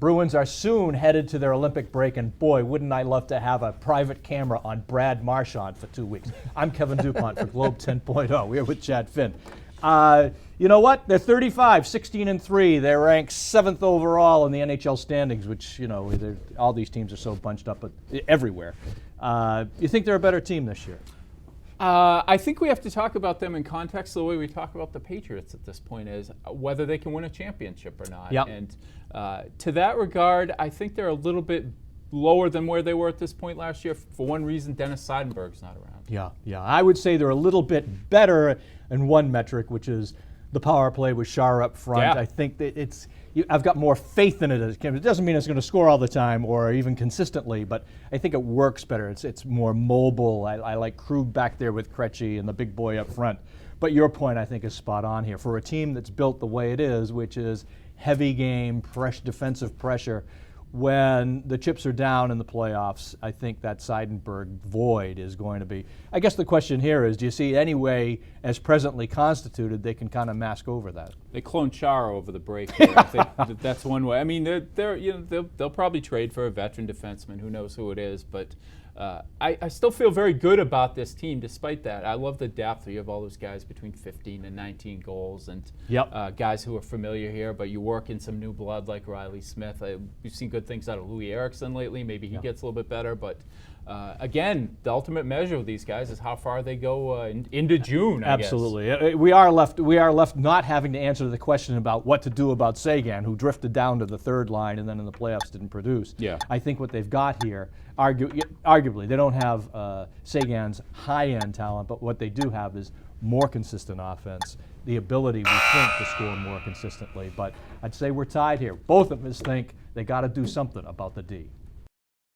Bruins are soon headed to their Olympic break, and boy, wouldn't I love to have a private camera on Brad Marchand for 2 weeks. I'm Kevin Dupont for Globe 10.0. We're with Chad Finn. You know what? They're 35, 16-3. They're ranked 7th overall in the NHL standings, which, you know, all these teams are so bunched up everywhere. You think they're a better team this year? I think we have to talk about them in context the way we talk about the Patriots at this point, is whether they can win a championship or not. Yep. And to that regard, I think they're a little bit lower than where they were at this point last year. For one reason, Dennis Seidenberg's not around. Yeah. I would say they're a little bit better in one metric, which is the power play with Shar up front. Yeah. I think that I've got more faith in it. It doesn't mean it's going to score all the time or even consistently, but I think it works better. It's more mobile. I like Krug back there with Krejci and the big boy up front. But your point, I think, is spot on here. For a team that's built the way it is, which is heavy game, defensive pressure, when the chips are down in the playoffs, I think that Seidenberg void is going to be. I guess the question here is, do you see any way, as presently constituted, they can kind of mask over that? They cloned Chara over the break. I think that's one way. I mean, they'll probably trade for a veteran defenseman. Who knows who it is? But I still feel very good about this team despite that. I love the depth. You have all those guys between 15 and 19 goals, and guys who are familiar here, but you work in some new blood like Riley Smith. We've seen good things out of Louis Eriksson lately. Maybe he gets a little bit better, but again, the ultimate measure of these guys is how far they go into June. Absolutely. We are left not having to answer the question about what to do about Seguin, who drifted down to the third line and then in the playoffs didn't produce. Yeah. I think what they've got here, arguably, they don't have Seguin's high-end talent, but what they do have is more consistent offense, the ability, we think, to score more consistently. But I'd say we're tied here. Both of us think they got to do something about the D.